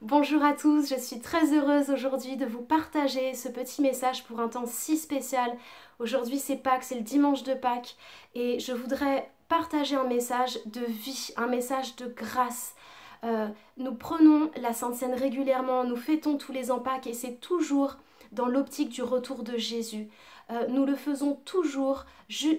Bonjour à tous, je suis très heureuse aujourd'hui de vous partager ce petit message pour un temps si spécial. Aujourd'hui c'est Pâques, c'est le dimanche de Pâques et je voudrais partager un message de vie, un message de grâce. Nous prenons la Sainte Seine régulièrement, nous fêtons tous les ans Pâques et c'est toujours dans l'optique du retour de Jésus. Nous le faisons toujours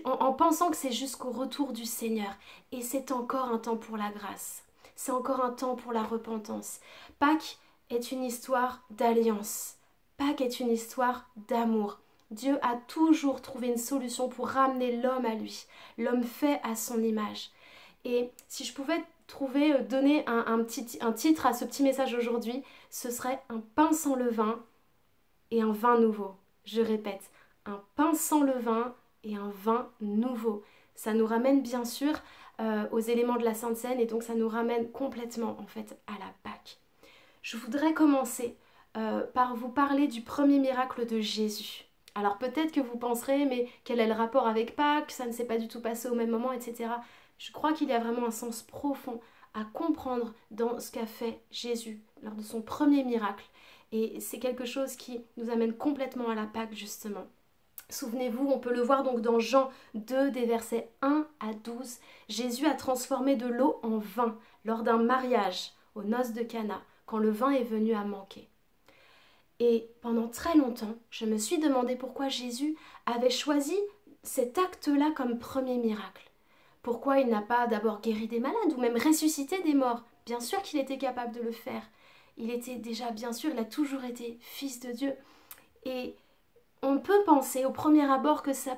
en pensant que c'est jusqu'au retour du Seigneur et c'est encore un temps pour la grâce. C'est encore un temps pour la repentance. Pâques est une histoire d'alliance. Pâques est une histoire d'amour. Dieu a toujours trouvé une solution pour ramener l'homme à lui, l'homme fait à son image. Et si je pouvais donner un titre à ce petit message aujourd'hui, ce serait un pain sans levain et un vin nouveau. Je répète, un pain sans levain et un vin nouveau. Ça nous ramène bien sûr aux éléments de la Sainte Seine et donc ça nous ramène complètement en fait à la Pâque. Je voudrais commencer par vous parler du premier miracle de Jésus. Alors peut-être que vous penserez, mais quel est le rapport avec Pâques? Ça ne s'est pas du tout passé au même moment, etc. Je crois qu'il y a vraiment un sens profond à comprendre dans ce qu'a fait Jésus lors de son premier miracle. Et c'est quelque chose qui nous amène complètement à la Pâque justement. Souvenez-vous, on peut le voir donc dans Jean 2, des versets 1 à 12. Jésus a transformé de l'eau en vin lors d'un mariage aux noces de Cana, quand le vin est venu à manquer. Et pendant très longtemps, je me suis demandé pourquoi Jésus avait choisi cet acte-là comme premier miracle. Pourquoi il n'a pas d'abord guéri des malades ou même ressuscité des morts? Bien sûr qu'il était capable de le faire. Il était déjà, bien sûr, il a toujours été fils de Dieu. Et on peut penser au premier abord que ça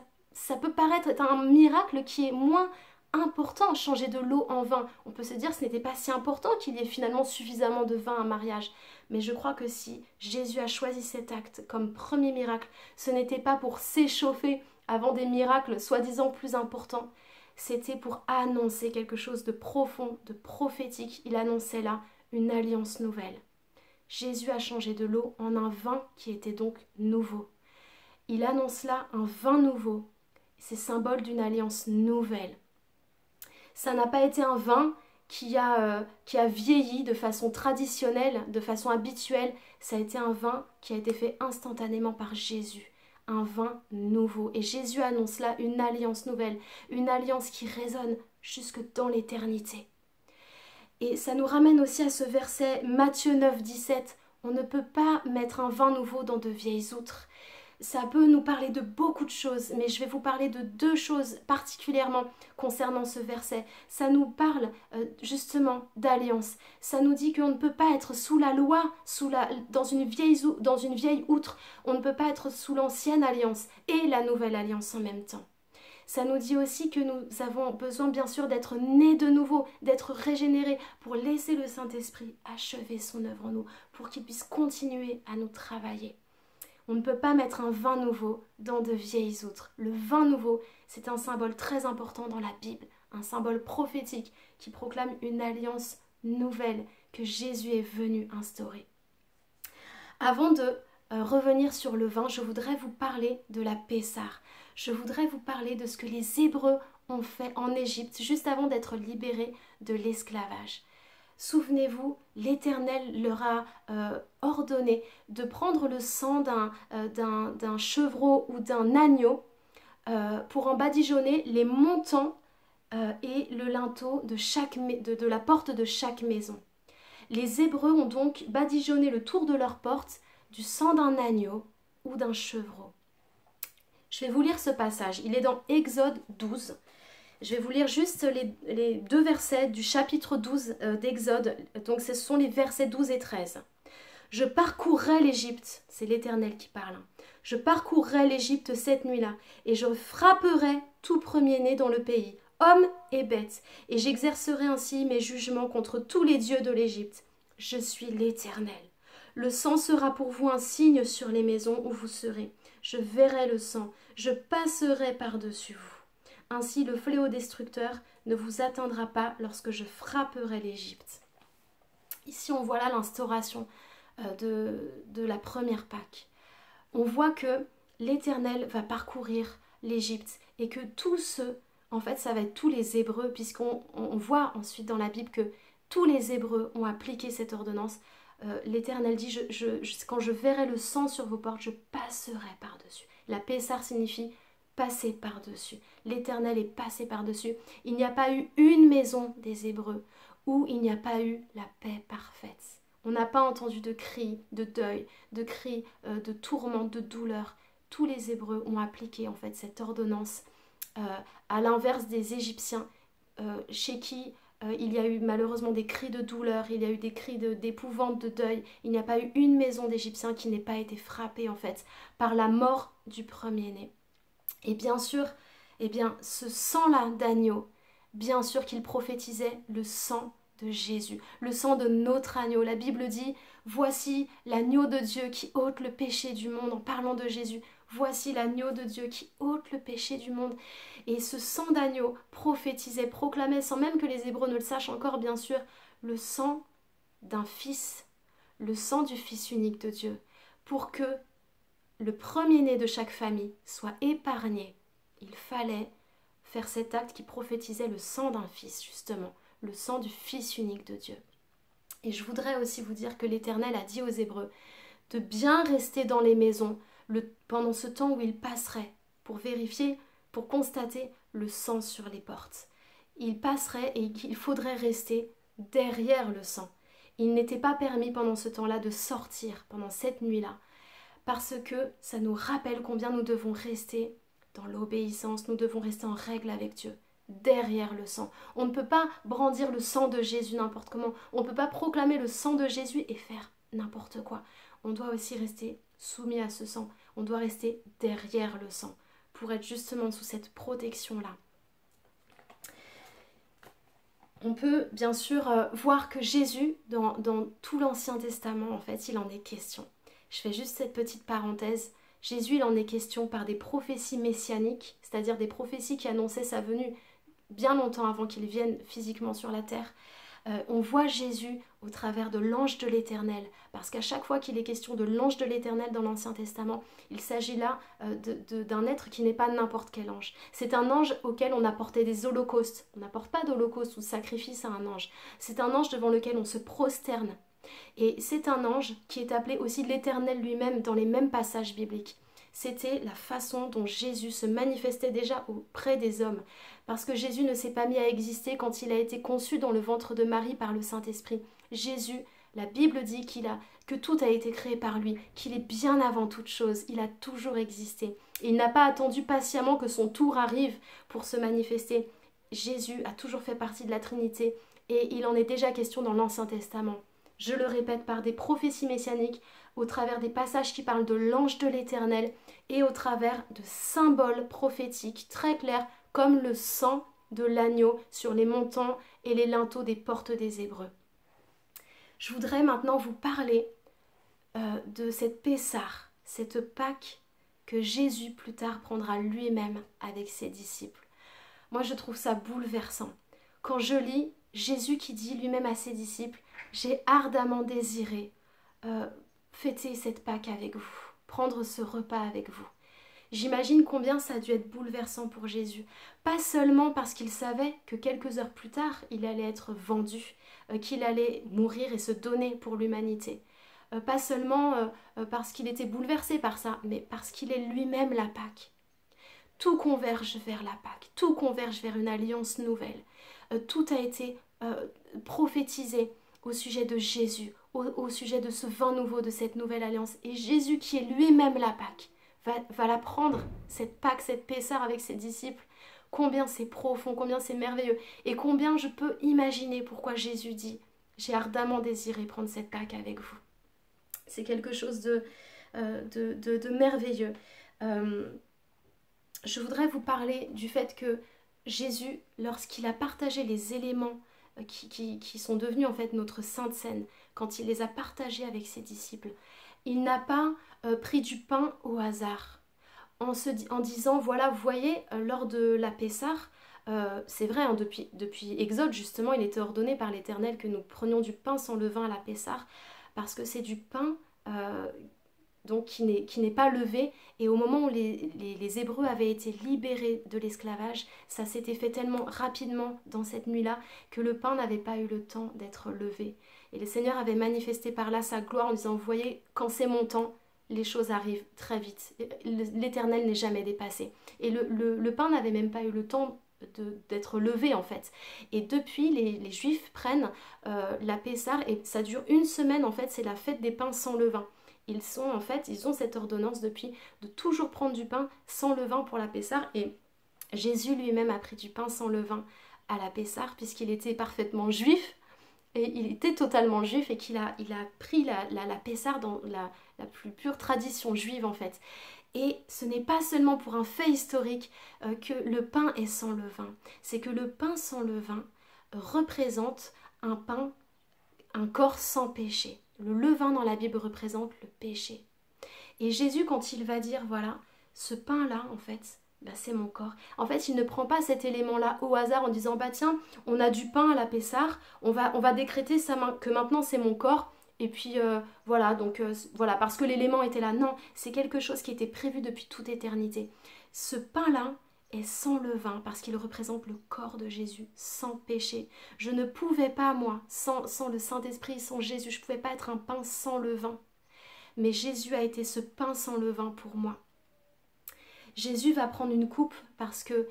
peut paraître être un miracle qui est moins important, changer de l'eau en vin. On peut se dire que ce n'était pas si important qu'il y ait finalement suffisamment de vin à un mariage. Mais je crois que si Jésus a choisi cet acte comme premier miracle, ce n'était pas pour s'échauffer avant des miracles soi-disant plus importants. C'était pour annoncer quelque chose de profond, de prophétique. Il annonçait là une alliance nouvelle. Jésus a changé de l'eau en un vin qui était donc nouveau. Il annonce là un vin nouveau. C'est symbole d'une alliance nouvelle. Ça n'a pas été un vin qui a vieilli de façon traditionnelle, de façon habituelle. Ça a été un vin qui a été fait instantanément par Jésus. Un vin nouveau. Et Jésus annonce là une alliance nouvelle. Une alliance qui résonne jusque dans l'éternité. Et ça nous ramène aussi à ce verset Matthieu 9, 17. On ne peut pas mettre un vin nouveau dans de vieilles outres. Ça peut nous parler de beaucoup de choses, mais je vais vous parler de deux choses particulièrement concernant ce verset. Ça nous parle justement d'alliance. Ça nous dit qu'on ne peut pas être sous la loi, dans une vieille outre. On ne peut pas être sous l'ancienne alliance et la nouvelle alliance en même temps. Ça nous dit aussi que nous avons besoin bien sûr d'être nés de nouveau, d'être régénérés pour laisser le Saint-Esprit achever son œuvre en nous, pour qu'il puisse continuer à nous travailler. On ne peut pas mettre un vin nouveau dans de vieilles outres. Le vin nouveau, c'est un symbole très important dans la Bible, un symbole prophétique qui proclame une alliance nouvelle que Jésus est venu instaurer. Avant de revenir sur le vin, je voudrais vous parler de la Pessah. Je voudrais vous parler de ce que les Hébreux ont fait en Égypte juste avant d'être libérés de l'esclavage. Souvenez-vous, l'Éternel leur a ordonné de prendre le sang d'un chevreau ou d'un agneau pour en badigeonner les montants et le linteau de la porte de chaque maison. Les Hébreux ont donc badigeonné le tour de leur porte du sang d'un agneau ou d'un chevreau. Je vais vous lire ce passage, il est dans Exode 12. Je vais vous lire juste les deux versets du chapitre 12 d'Exode. Donc ce sont les versets 12 et 13. Je parcourrai l'Égypte, c'est l'Éternel qui parle. Je parcourrai l'Égypte cette nuit-là, et je frapperai tout premier-né dans le pays, homme et bête, et j'exercerai ainsi mes jugements contre tous les dieux de l'Égypte. Je suis l'Éternel. Le sang sera pour vous un signe sur les maisons où vous serez. Je verrai le sang, je passerai par-dessus vous. Ainsi le fléau destructeur ne vous atteindra pas lorsque je frapperai l'Égypte. Ici on voit là l'instauration de la première Pâque. On voit que l'Éternel va parcourir l'Égypte et que tous ceux, en fait ça va être tous les Hébreux, puisqu'on voit ensuite dans la Bible que tous les Hébreux ont appliqué cette ordonnance, l'Éternel dit, quand je verrai le sang sur vos portes, je passerai par-dessus. La Pessar signifie passer par-dessus. L'Éternel est passé par-dessus. Il n'y a pas eu une maison des Hébreux où il n'y a pas eu la paix parfaite. On n'a pas entendu de cris de deuil, de cris de tourment, de douleur. Tous les Hébreux ont appliqué en fait cette ordonnance à l'inverse des Égyptiens chez qui il y a eu malheureusement des cris de douleur, il y a eu des cris d'épouvante, de deuil. Il n'y a pas eu une maison d'Égyptiens qui n'ait pas été frappée en fait par la mort du premier-né. Et bien sûr, eh bien, ce sang-là d'agneau, bien sûr qu'il prophétisait le sang de Jésus, le sang de notre agneau. La Bible dit, voici l'agneau de Dieu qui ôte le péché du monde, en parlant de Jésus. Voici l'agneau de Dieu qui ôte le péché du monde. Et ce sang d'agneau prophétisait, proclamait, sans même que les Hébreux ne le sachent encore, bien sûr, le sang d'un fils, le sang du fils unique de Dieu, pour que le premier-né de chaque famille soit épargné. Il fallait faire cet acte qui prophétisait le sang d'un fils, justement, le sang du fils unique de Dieu. Et je voudrais aussi vous dire que l'Éternel a dit aux Hébreux de bien rester dans les maisons pendant ce temps où ils passeraient pour vérifier, pour constater le sang sur les portes. Ils passeraient et qu'il faudrait rester derrière le sang. Il n'était pas permis pendant ce temps-là de sortir pendant cette nuit-là, parce que ça nous rappelle combien nous devons rester dans l'obéissance, nous devons rester en règle avec Dieu, derrière le sang. On ne peut pas brandir le sang de Jésus n'importe comment, on ne peut pas proclamer le sang de Jésus et faire n'importe quoi. On doit aussi rester soumis à ce sang, on doit rester derrière le sang, pour être justement sous cette protection-là. On peut bien sûr voir que Jésus, dans tout l'Ancien Testament, en fait, il en est question. Je fais juste cette petite parenthèse. Jésus, il en est question par des prophéties messianiques, c'est-à-dire des prophéties qui annonçaient sa venue bien longtemps avant qu'il vienne physiquement sur la terre. On voit Jésus au travers de l'ange de l'Éternel, parce qu'à chaque fois qu'il est question de l'ange de l'Éternel dans l'Ancien Testament, il s'agit là d'un être qui n'est pas n'importe quel ange. C'est un ange auquel on apportait des holocaustes. On n'apporte pas d'holocauste ou de sacrifice à un ange. C'est un ange devant lequel on se prosterne. Et c'est un ange qui est appelé aussi l'Éternel lui-même dans les mêmes passages bibliques. C'était la façon dont Jésus se manifestait déjà auprès des hommes. Parce que Jésus ne s'est pas mis à exister quand il a été conçu dans le ventre de Marie par le Saint-Esprit. Jésus, la Bible dit que tout a été créé par lui, qu'il est bien avant toute chose, il a toujours existé. Et il n'a pas attendu patiemment que son tour arrive pour se manifester. Jésus a toujours fait partie de la Trinité et il en est déjà question dans l'Ancien Testament. Je le répète, par des prophéties messianiques, au travers des passages qui parlent de l'ange de l'Éternel et au travers de symboles prophétiques très clairs comme le sang de l'agneau sur les montants et les linteaux des portes des Hébreux. Je voudrais maintenant vous parler de cette Pessar, cette Pâque que Jésus plus tard prendra lui-même avec ses disciples. Moi je trouve ça bouleversant. Quand je lis Jésus qui dit lui-même à ses disciples « J'ai ardemment désiré fêter cette Pâque avec vous, prendre ce repas avec vous ». J'imagine combien ça a dû être bouleversant pour Jésus. Pas seulement parce qu'il savait que quelques heures plus tard, il allait être vendu, qu'il allait mourir et se donner pour l'humanité. Pas seulement parce qu'il était bouleversé par ça, mais parce qu'il est lui-même la Pâque. Tout converge vers la Pâque, tout converge vers une alliance nouvelle. Tout a été prophétisé au sujet de Jésus, au sujet de ce vin nouveau, de cette nouvelle alliance. Et Jésus qui est lui-même la Pâque, va la prendre, cette Pâque, cette Pessar avec ses disciples. Combien c'est profond, combien c'est merveilleux. Et combien je peux imaginer pourquoi Jésus dit « J'ai ardemment désiré prendre cette Pâque avec vous ». C'est quelque chose de merveilleux. Je voudrais vous parler du fait que Jésus, lorsqu'il a partagé les éléments qui sont devenus en fait notre Sainte Seine, quand il les a partagés avec ses disciples, il n'a pas pris du pain au hasard en disant voilà, vous voyez, lors de la Pessar, c'est vrai, hein, depuis Exode justement, il était ordonné par l'Éternel que nous prenions du pain sans levain à la Pessar, parce que c'est du pain donc qui n'est pas levé, et au moment où les Hébreux avaient été libérés de l'esclavage, ça s'était fait tellement rapidement dans cette nuit-là que le pain n'avait pas eu le temps d'être levé. Et le Seigneur avait manifesté par là sa gloire en disant, vous voyez, quand c'est mon temps, les choses arrivent très vite. L'Éternel n'est jamais dépassé. Et le pain n'avait même pas eu le temps d'être levé en fait. Et depuis, les Juifs prennent la Pessah et ça dure une semaine en fait, c'est la fête des pains sans levain. Ils ont cette ordonnance depuis de toujours prendre du pain sans levain pour la Pessah et Jésus lui-même a pris du pain sans levain à la Pessah puisqu'il était parfaitement juif et il était totalement juif et qu'il a pris la Pessah dans la plus pure tradition juive en fait. Et ce n'est pas seulement pour un fait historique que le pain est sans levain, c'est que le pain sans levain représente un corps sans péché. Le levain dans la Bible représente le péché. Et Jésus, quand il va dire, voilà, ce pain-là, en fait, bah, c'est mon corps. En fait, il ne prend pas cet élément-là au hasard en disant, bah tiens, on a du pain à la Pessah, on va décréter que maintenant c'est mon corps. Et puis voilà, voilà, parce que l'élément était là. Non, c'est quelque chose qui était prévu depuis toute éternité. Ce pain-là est sans levain parce qu'il représente le corps de Jésus, sans péché. Je ne pouvais pas, moi, sans le Saint-Esprit, sans Jésus, je ne pouvais pas être un pain sans levain. Mais Jésus a été ce pain sans levain pour moi. Jésus va prendre une coupe parce que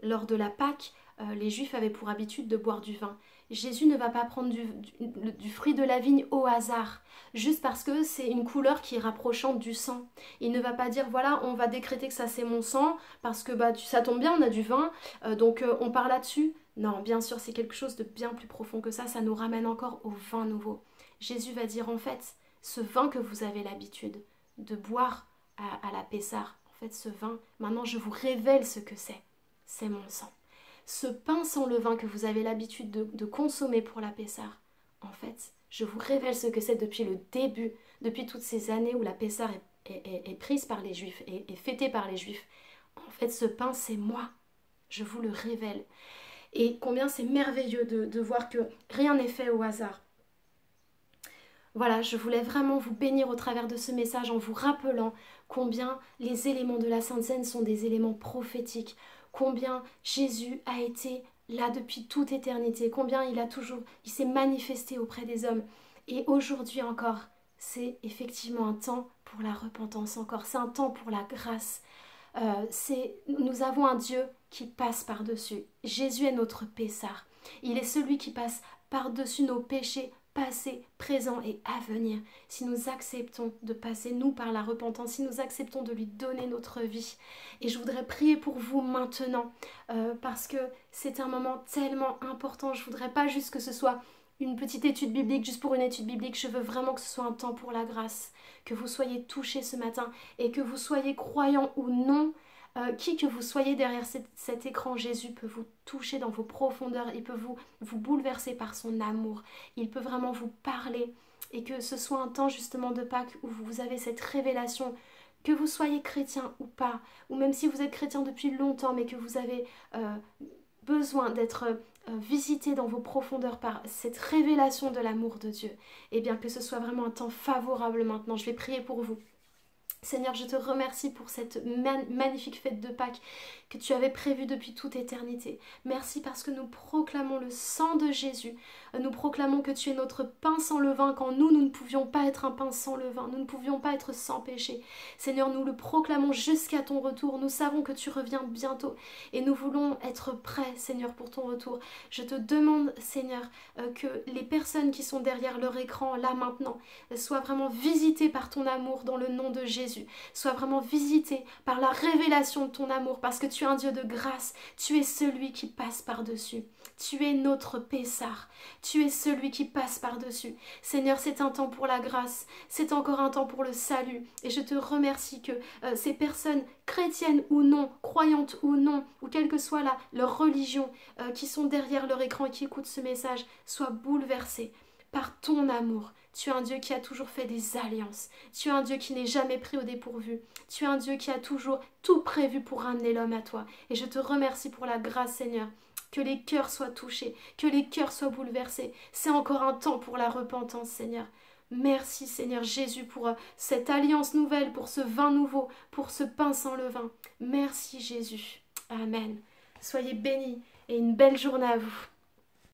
lors de la Pâque, les Juifs avaient pour habitude de boire du vin. Jésus ne va pas prendre du fruit de la vigne au hasard, juste parce que c'est une couleur qui est rapprochante du sang. Il ne va pas dire, voilà, on va décréter que ça c'est mon sang, parce que bah, ça tombe bien, on a du vin, donc on part là-dessus. Non, bien sûr, c'est quelque chose de bien plus profond que ça nous ramène encore au vin nouveau. Jésus va dire, en fait, ce vin que vous avez l'habitude de boire à la Pessah, en fait, ce vin, maintenant je vous révèle ce que c'est mon sang. Ce pain sans levain que vous avez l'habitude de consommer pour la Pessah, en fait, je vous révèle ce que c'est depuis le début, depuis toutes ces années où la Pessah est prise par les Juifs et fêtée par les Juifs. En fait, ce pain, c'est moi. Je vous le révèle. Et combien c'est merveilleux de voir que rien n'est fait au hasard. Voilà, je voulais vraiment vous bénir au travers de ce message en vous rappelant combien les éléments de la Sainte Seine sont des éléments prophétiques, combien Jésus a été là depuis toute éternité, combien il s'est manifesté auprès des hommes. Et aujourd'hui encore, c'est effectivement un temps pour la repentance encore, c'est un temps pour la grâce. Nous avons un Dieu qui passe par-dessus. Jésus est notre Pessah. Il est celui qui passe par-dessus nos péchés, passé, présent et à venir. Si nous acceptons de passer, nous, par la repentance, si nous acceptons de lui donner notre vie. Et je voudrais prier pour vous maintenant, parce que c'est un moment tellement important. Je voudrais pas juste que ce soit une petite étude biblique, juste pour une étude biblique. Je veux vraiment que ce soit un temps pour la grâce, que vous soyez touchés ce matin et que vous soyez croyants ou non. Qui que vous soyez derrière cet écran, Jésus peut vous toucher dans vos profondeurs, il peut vous bouleverser par son amour, il peut vraiment vous parler et que ce soit un temps justement de Pâques où vous avez cette révélation, que vous soyez chrétien ou pas, ou même si vous êtes chrétien depuis longtemps mais que vous avez besoin d'être visité dans vos profondeurs par cette révélation de l'amour de Dieu, et bien que ce soit vraiment un temps favorable maintenant. Je vais prier pour vous. Seigneur, je te remercie pour cette magnifique fête de Pâques que tu avais prévue depuis toute éternité. Merci parce que nous proclamons le sang de Jésus. Nous proclamons que tu es notre pain sans levain quand nous ne pouvions pas être un pain sans levain. Nous ne pouvions pas être sans péché. Seigneur, nous le proclamons jusqu'à ton retour. Nous savons que tu reviens bientôt et nous voulons être prêts, Seigneur, pour ton retour. Je te demande, Seigneur, que les personnes qui sont derrière leur écran, là maintenant, soient vraiment visitées par ton amour dans le nom de Jésus. Sois vraiment visité par la révélation de ton amour parce que tu es un Dieu de grâce, tu es celui qui passe par-dessus, tu es notre Pessah, tu es celui qui passe par-dessus. Seigneur, c'est un temps pour la grâce, c'est encore un temps pour le salut et je te remercie que ces personnes chrétiennes ou non, croyantes ou non, ou quelle que soit leur religion, qui sont derrière leur écran et qui écoutent ce message, soient bouleversées par ton amour. Tu es un Dieu qui a toujours fait des alliances. Tu es un Dieu qui n'est jamais pris au dépourvu. Tu es un Dieu qui a toujours tout prévu pour ramener l'homme à toi. Et je te remercie pour la grâce, Seigneur. Que les cœurs soient touchés, que les cœurs soient bouleversés. C'est encore un temps pour la repentance, Seigneur. Merci, Seigneur Jésus, pour cette alliance nouvelle, pour ce vin nouveau, pour ce pain sans levain. Merci, Jésus. Amen. Soyez bénis et une belle journée à vous.